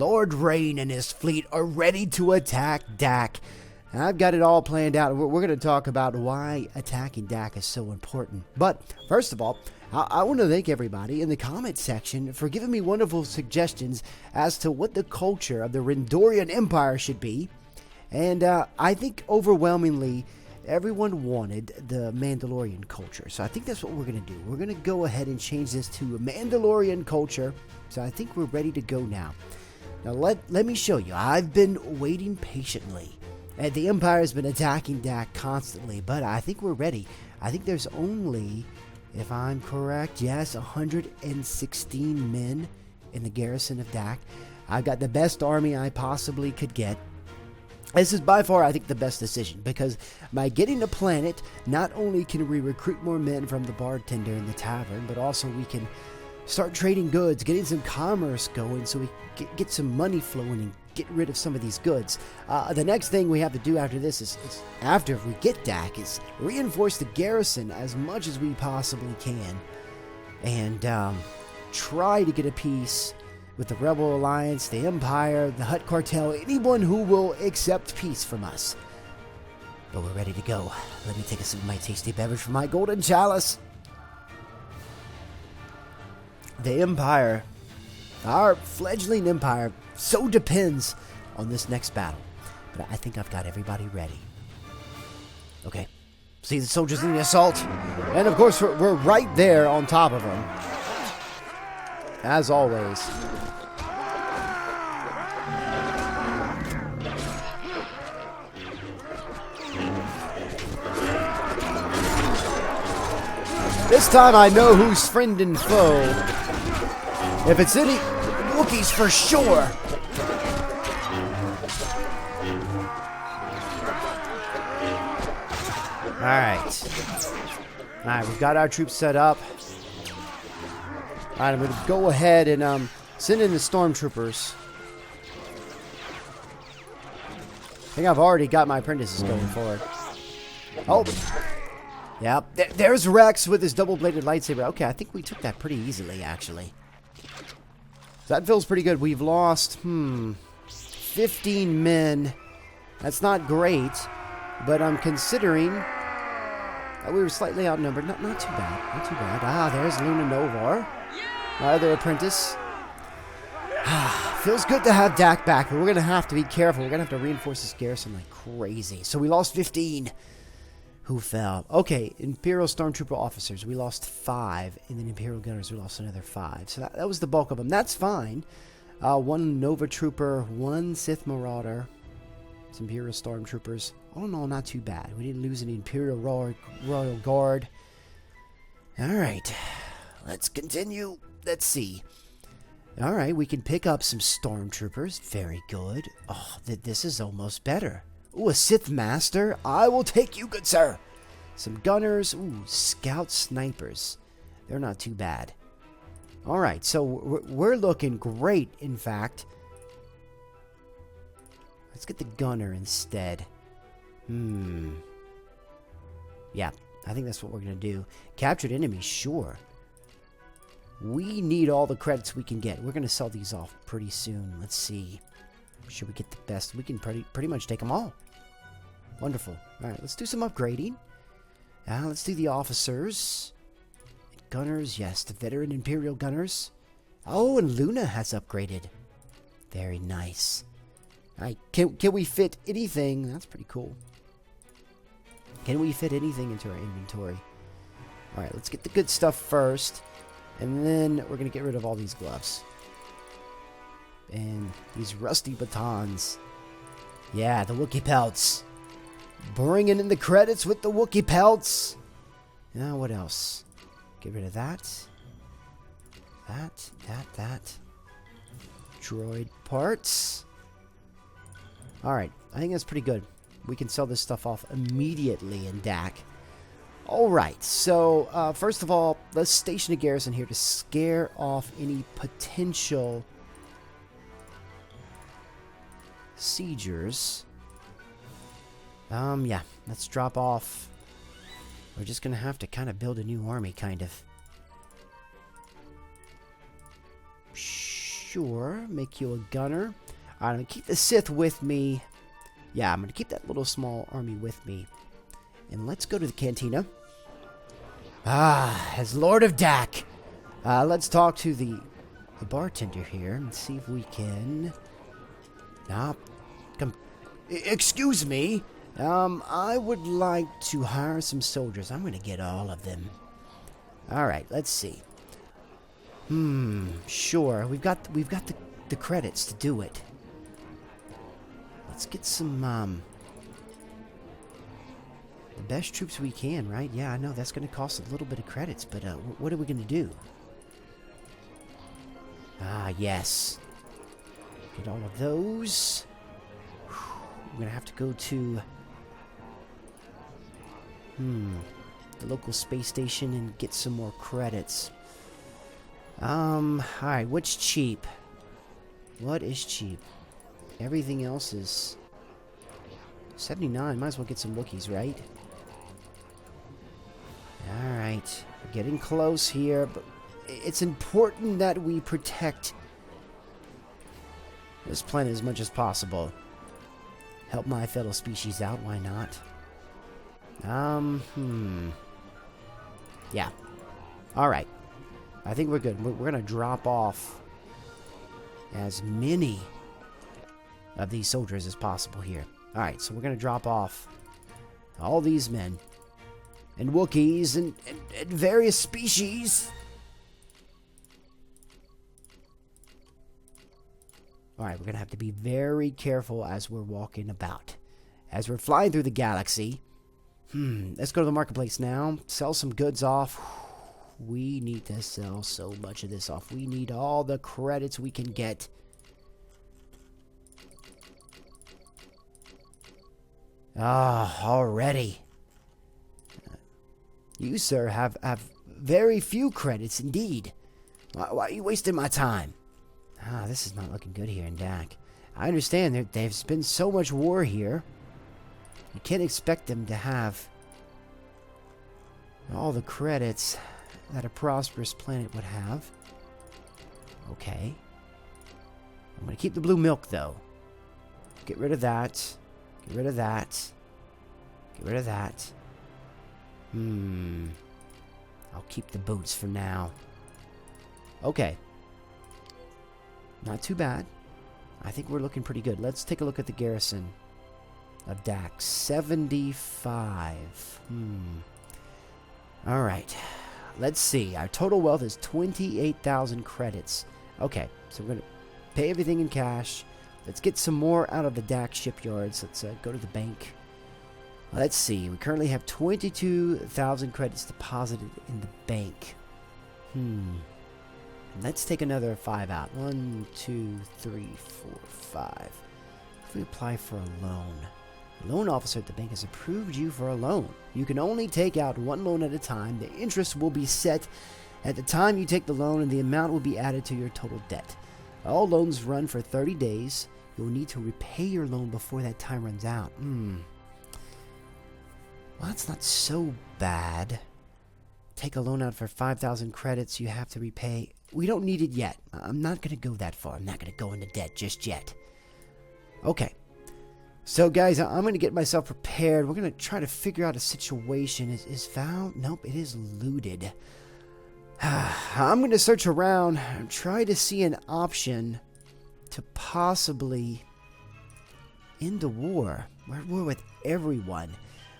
Lord Rane and his fleet are ready to attack Dak. I've got it all planned out. We're going to talk about why attacking Dak is so important. But first of all, I want to thank everybody in the comment section for giving me wonderful suggestions as to what the culture of the Rendorian Empire should be. And I think overwhelmingly, everyone wanted the Mandalorian culture. So I think that's what we're going to do. We're going to go ahead and change this to a Mandalorian culture. So I think we're ready to go now. Now let me show you. I've been waiting patiently. And the Empire has been attacking Dak constantly, but I think we're ready. I think there's only, if I'm correct, yes, 116 men in the garrison of Dak. I've got the best army I possibly could get. This is by far, I think, the best decision, because by getting a planet, not only can we recruit more men from the bartender in the tavern, but also we can start trading goods, getting some commerce going so we get some money flowing and get rid of some of these goods. The next thing we have to do after this is after we get Dak, is reinforce the garrison as much as we possibly can and try to get a peace with the Rebel Alliance, the Empire, the Hutt Cartel, anyone who will accept peace from us. But we're ready to go. Let me take a sip of my tasty beverage from my golden chalice. The Empire, our fledgling Empire, so depends on this next battle. But I think I've got everybody ready. Okay. See the soldiers in the assault? And of course, we're right there on top of them. As always. This time I know who's friend and foe. If it's any Wookiees for sure. Alright, we've got our troops set up. Alright, I'm going to go ahead and send in the stormtroopers. I think I've already got my apprentices going forward. Oh! Yep, there's Rex with his double-bladed lightsaber. Okay, I think we took that pretty easily, actually. So that feels pretty good. We've lost, 15 men. That's not great, but I'm considering we were slightly outnumbered. Not too bad, not too bad. Ah, there's Luna Novar, my other apprentice. Feels good to have Dak back, but we're going to have to be careful. We're going to have to reinforce this garrison like crazy. So we lost 15. Who fell? Okay, Imperial Stormtrooper officers, we lost 5, and then Imperial Gunners, we lost another 5. So that was the bulk of them. That's fine. 1 Nova Trooper, 1 Sith Marauder, some Imperial Stormtroopers. All in all, not too bad. We didn't lose any Imperial Royal Guard. Alright, let's continue. Let's see. Alright, we can pick up some Stormtroopers. Very good. Oh, this is almost better. Ooh, a Sith Master. I will take you, good sir. Some Gunners. Ooh, Scout Snipers. They're not too bad. Alright, so we're looking great, in fact. Let's get the Gunner instead. Yeah, I think that's what we're going to do. Captured enemies, sure. We need all the credits we can get. We're going to sell these off pretty soon. Let's see. Should we get the best? We can pretty much take them all. Wonderful. Alright, let's do some upgrading. Let's do the officers. Gunners, yes. The veteran Imperial Gunners. Oh, and Luna has upgraded. Very nice. Alright, can we fit anything? That's pretty cool. Can we fit anything into our inventory? Alright, let's get the good stuff first. And then we're going to get rid of all these gloves. And these rusty batons. Yeah, the Wookiee pelts. Bringing in the credits with the Wookiee pelts. Now, what else? Get rid of that. That. Droid parts. Alright, I think that's pretty good. We can sell this stuff off immediately in Dak. Alright, so first of all, let's station a garrison here to scare off any potential siegers. Yeah, let's drop off. We're just gonna have to kind of build a new army, kind of. Sure. Make you a gunner. Alright, I'm going to keep the Sith with me. Yeah, I'm going to keep that little small army with me. And let's go to the cantina. As Lord of Dak. Let's talk to the bartender here and see if we can... Excuse me. I would like to hire some soldiers. I'm going to get all of them. Alright, let's see. Sure. We've got the credits to do it. Let's get some, the best troops we can, right? Yeah, I know that's going to cost a little bit of credits, but what are we going to do? Yes. Get all of those. We're going to have to go to, the local space station and get some more credits. Alright, what's cheap? What is cheap? Everything else is 79. Might as well get some Wookiees, right? Alright. We're getting close here, but it's important that we protect this planet as much as possible. Help my fellow species out, why not? Yeah. Alright. I think we're good. We're gonna drop off as many of these soldiers as possible here. Alright, so we're gonna drop off all these men and Wookiees and various species. Alright, we're gonna have to be very careful as we're walking about. As we're flying through the galaxy. Let's go to the marketplace now. Sell some goods off. We need to sell so much of this off. We need all the credits we can get. Already. You, sir, have very few credits indeed. Why are you wasting my time? This is not looking good here in Dak. I understand there's been so much war here. You can't expect them to have all the credits that a prosperous planet would have. Okay. I'm going to keep the blue milk, though. Get rid of that. Get rid of that. Get rid of that. I'll keep the boots for now. Okay. Not too bad. I think we're looking pretty good. Let's take a look at the garrison of Dak. 75. Alright. Let's see. Our total wealth is 28,000 credits. Okay. So we're going to pay everything in cash. Let's get some more out of the Dak shipyards. Let's go to the bank. Let's see. We currently have 22,000 credits deposited in the bank. Let's take another 5 out. 1, 2, 3, 4, 5. If we apply for a loan. The loan officer at the bank has approved you for a loan. You can only take out one loan at a time. The interest will be set at the time you take the loan, and the amount will be added to your total debt. All loans run for 30 days. You'll need to repay your loan before that time runs out. Well, that's not so bad. Take a loan out for 5,000 credits. You have to repay. We don't need it yet. I'm not going to go that far. I'm not going to go into debt just yet. Okay. So, guys, I'm going to get myself prepared. We're going to try to figure out a situation. Is found? Nope, it is looted. I'm going to search around and try to see an option to possibly end the war. We're at war with everyone.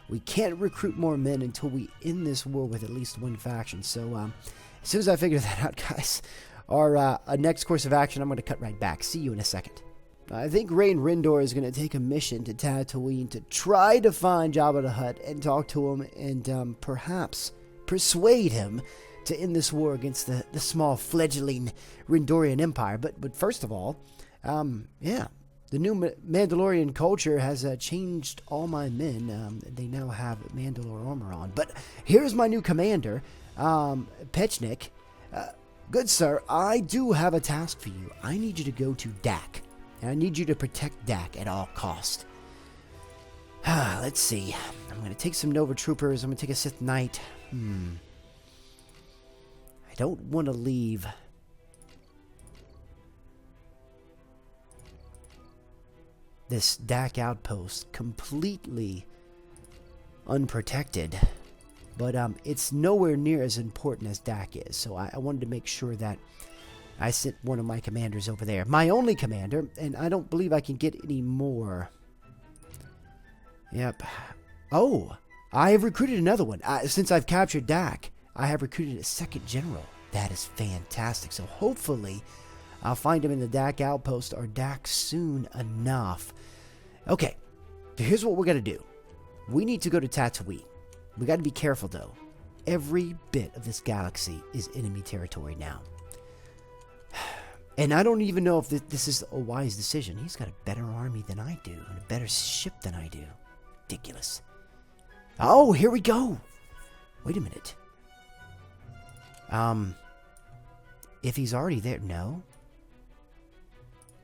We can't recruit more men until we end this war with at least one faction. So, as soon as I figure that out, guys, our next course of action, I'm going to cut right back. See you in a second. I think Rane Rendor is going to take a mission to Tatooine to try to find Jabba the Hutt and talk to him and perhaps persuade him to end this war against the small fledgling Rendorian Empire. But first of all, yeah, the new Mandalorian culture has changed all my men. They now have Mandalore armor on. But here's my new commander, Pechnik. Good sir, I do have a task for you. I need you to go to Dak. And I need you to protect Dak at all cost. Let's see. I'm going to take some Nova Troopers. I'm going to take a Sith Knight. I don't want to leave this Dak outpost completely unprotected. But it's nowhere near as important as Dak is. So I wanted to make sure that I sent one of my commanders over there. My only commander, and I don't believe I can get any more. Yep. Oh, I have recruited another one. Since I've captured Dak, I have recruited a second general. That is fantastic. So hopefully I'll find him in the Dak outpost or Dak soon enough. Okay, here's what we're going to do. We need to go to Tatooine. We got to be careful, though. Every bit of this galaxy is enemy territory now. And I don't even know if this is a wise decision. He's got a better army than I do and a better ship than I do. Ridiculous. Oh, here we go. Wait a minute. If he's already there, no.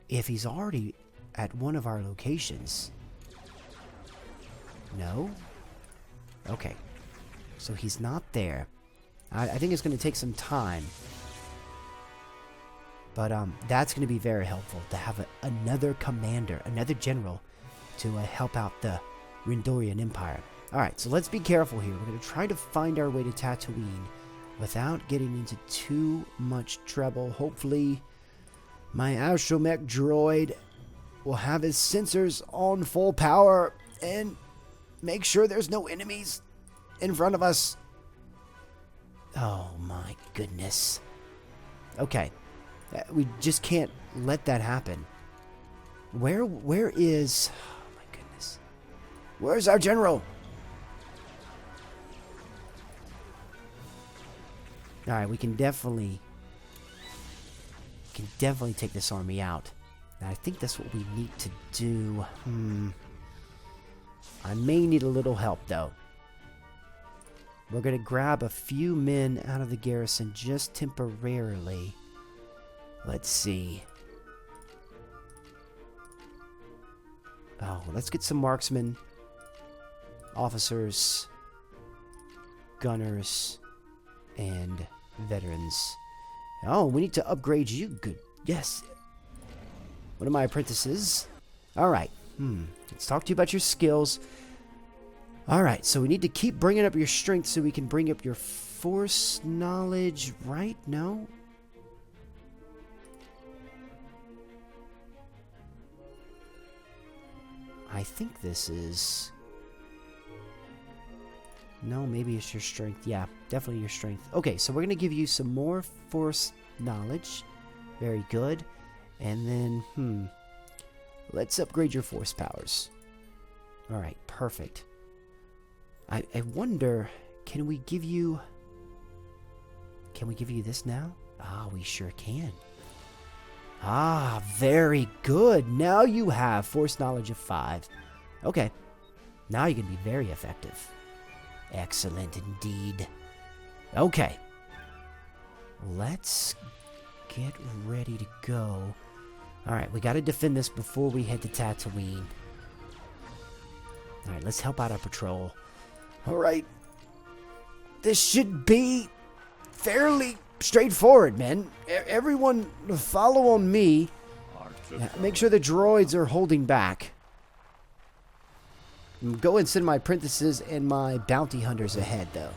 If he's already at one of our locations, no. Okay. So he's not there. I think it's going to take some time. But that's going to be very helpful to have another commander, another general to help out the Rendorian Empire. Alright, so let's be careful here. We're going to try to find our way to Tatooine without getting into too much trouble. Hopefully, my astromech droid will have his sensors on full power and make sure there's no enemies in front of us. Oh my goodness. Okay. We just can't let that happen. Where is... Oh my goodness. Where's our general? Alright, we can definitely take this army out. And I think that's what we need to do. I may need a little help, though. We're going to grab a few men out of the garrison just temporarily. Let's see. Oh, let's get some marksmen, officers, gunners, and veterans. Oh, we need to upgrade you. Good. Yes. One of my apprentices. Alright. Let's talk to you about your skills. Alright, so we need to keep bringing up your strength so we can bring up your force knowledge, right? No? I think this is... No, maybe it's your strength. Yeah, definitely your strength. Okay, so we're going to give you some more force knowledge. Very good. And then, let's upgrade your force powers. Alright, perfect. I wonder, can we give you this now? Ah, we sure can. Ah, very good. Now you have force knowledge of 5. Okay. Now you can be very effective. Excellent indeed. Okay. Let's get ready to go. Alright, we gotta defend this before we head to Tatooine. Alright, let's help out our patrol. Alright. This should be fairly straightforward, man. Everyone follow on me. Make sure the droids are holding back. Go and send my apprentices and my bounty hunters ahead, though.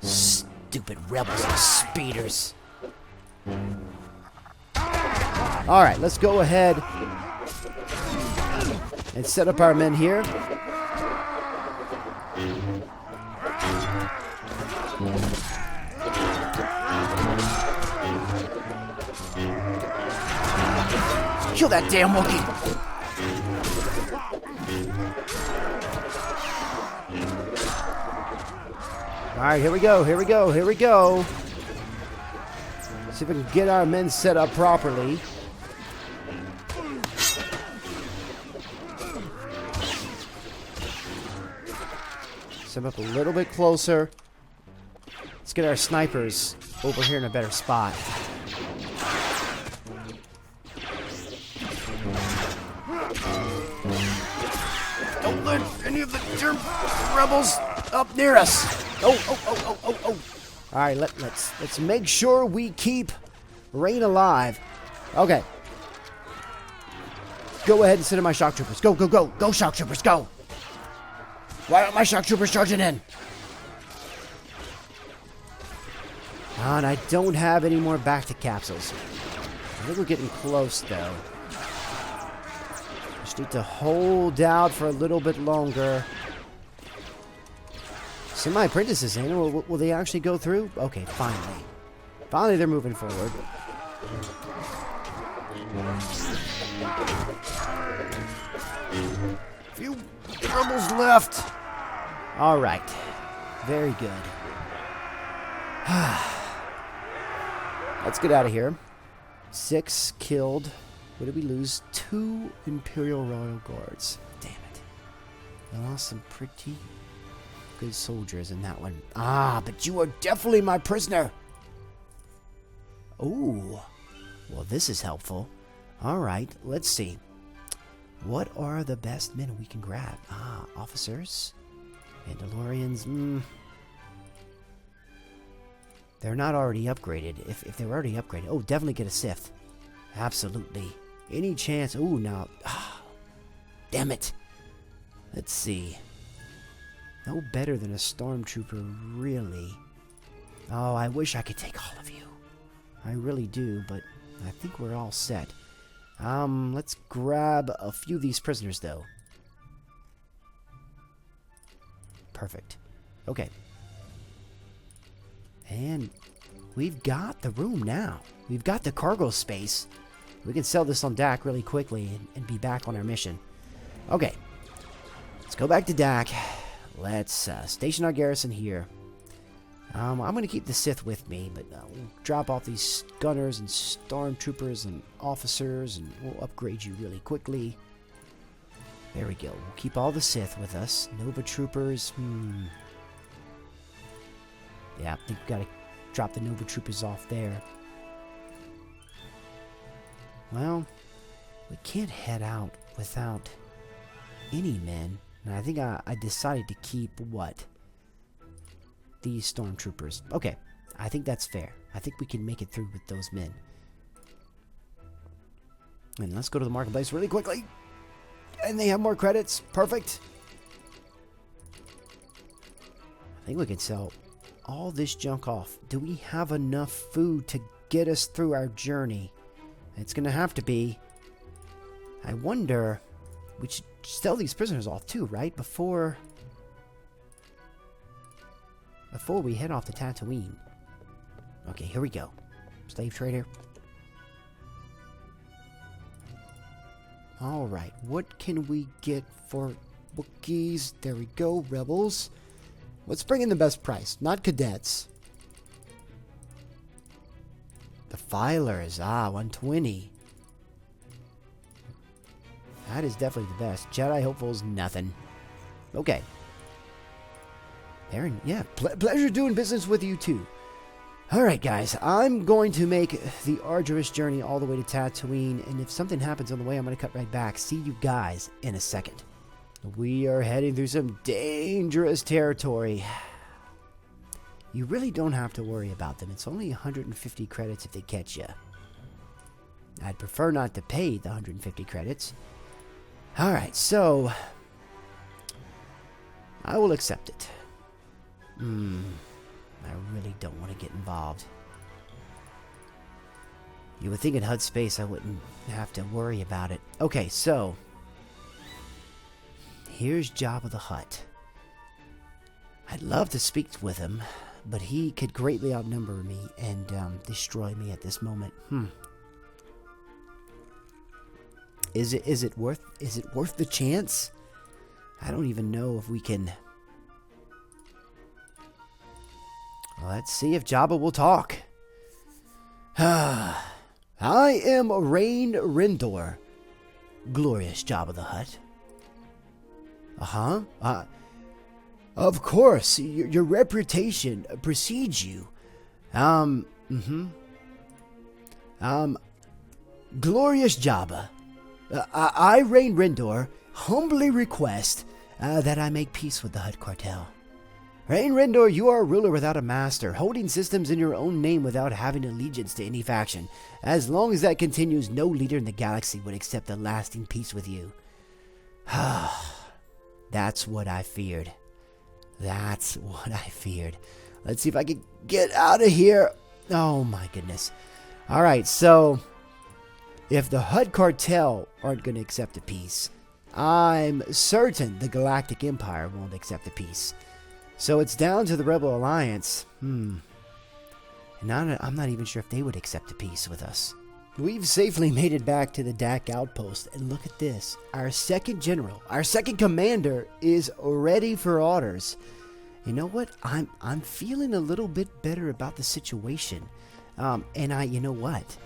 Stupid rebels and speeders. Alright, let's go ahead and set up our men here. Kill that damn Wookiee! Alright, here we go, here we go, here we go. See if we can get our men set up properly. Set up a little bit closer. Let's get our snipers over here in a better spot. Don't let any of the germ rebels up near us. Oh. All right, let's make sure we keep Rane alive. Okay. Go ahead and send in my shock troopers. Go, go, go. Go, shock troopers, go. Why aren't my shock troopers charging in? And I don't have any more back-to capsules. I think we're getting close, though. Just need to hold out for a little bit longer. Send my apprentices in. Will they actually go through? Okay, finally. Finally, they're moving forward. Few rebels left. All right. Very good. Let's get out of here. 6 killed. What did we lose? 2 Imperial Royal Guards. Damn it. I lost some pretty good soldiers in that one. Ah, but you are definitely my prisoner. Oh. Well, this is helpful. All right, let's see. What are the best men we can grab? Ah, officers. Mandalorians. They're not already upgraded. If they were already upgraded. Oh, definitely get a Sith. Absolutely. Any chance. Oh, no. Ah, damn it. Let's see. No better than a stormtrooper, really. Oh, I wish I could take all of you. I really do, but I think we're all set. Let's grab a few of these prisoners, though. Perfect. Okay. And we've got the room now. We've got the cargo space. We can sell this on DAC really quickly and be back on our mission. Okay. Let's go back to DAC. Let's station our garrison here. I'm going to keep the Sith with me, but we'll drop off these gunners and stormtroopers and officers, and we'll upgrade you really quickly. There we go. We'll keep all the Sith with us. Nova troopers. Yeah, I think we've got to drop the Nova troopers off there. Well, we can't head out without any men. And I think I decided to keep what? These stormtroopers. Okay, I think that's fair. I think we can make it through with those men. And let's go to the marketplace really quickly. And they have more credits. Perfect. I think we can sell all this junk off. Do we have enough food to get us through our journey? It's going to have to be. I wonder. We should sell these prisoners off too, right? Before we head off to Tatooine. Okay, here we go. Slave trader. Alright, what can we get for Wookiees? There we go, rebels. Let's bring in the best price, not cadets. The filers, 120. That is definitely the best. Jedi hopefuls, nothing. Okay. Aaron, yeah, pleasure doing business with you too. Alright guys, I'm going to make the arduous journey all the way to Tatooine, and if something happens on the way, I'm going to cut right back. See you guys in a second. We are heading through some dangerous territory. You really don't have to worry about them. It's only 150 credits if they catch you. I'd prefer not to pay the 150 credits. Alright, so I will accept it. I really don't want to get involved. You would think in HUD space I wouldn't have to worry about it. Okay, so here's Jabba the Hutt. I'd love to speak with him, but he could greatly outnumber me and destroy me at this moment. Is it worth the chance? I don't even know if we can. Let's see if Jabba will talk. I am Rane Rendor, glorious Jabba the Hutt. Of course, your reputation precedes you. Glorious Jabba. I, Rane Rendor, humbly request that I make peace with the Hutt cartel. Rane Rendor, you are a ruler without a master, holding systems in your own name without having allegiance to any faction. As long as that continues, no leader in the galaxy would accept a lasting peace with you. That's what I feared. That's what I feared. Let's see if I can get out of here. Oh my goodness. Alright, so if the HUD cartel aren't going to accept a peace, I'm certain the Galactic Empire won't accept a peace. So it's down to the Rebel Alliance. And I'm not even sure if they would accept a peace with us. We've safely made it back to the DAC outpost, and look at this. Our second general, our second commander, is ready for orders. You know what? I'm feeling a little bit better about the situation. You know what?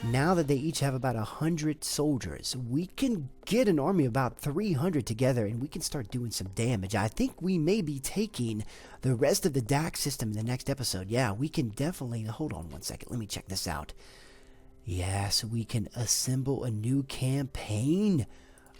Now that they each have about 100 soldiers, we can get an army of about 300 together, and we can start doing some damage. I think we may be taking the rest of the DAC system in the next episode. Yeah, we can definitely... Hold on one second. Let me check this out. Yes, we can assemble a new campaign.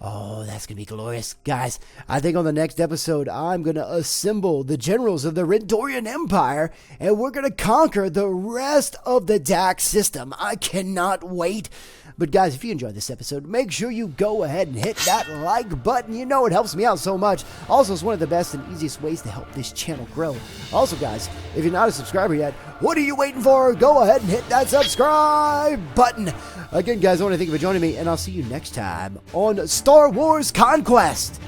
Oh, that's going to be glorious. Guys, I think on the next episode, I'm going to assemble the generals of the Rendorian Empire, and we're going to conquer the rest of the DAC system. I cannot wait. But guys, if you enjoyed this episode, make sure you go ahead and hit that like button. You know it helps me out so much. Also, it's one of the best and easiest ways to help this channel grow. Also, guys, if you're not a subscriber yet, what are you waiting for? Go ahead and hit that subscribe button. Again, guys, I want to thank you for joining me, and I'll see you next time on Star Wars Conquest.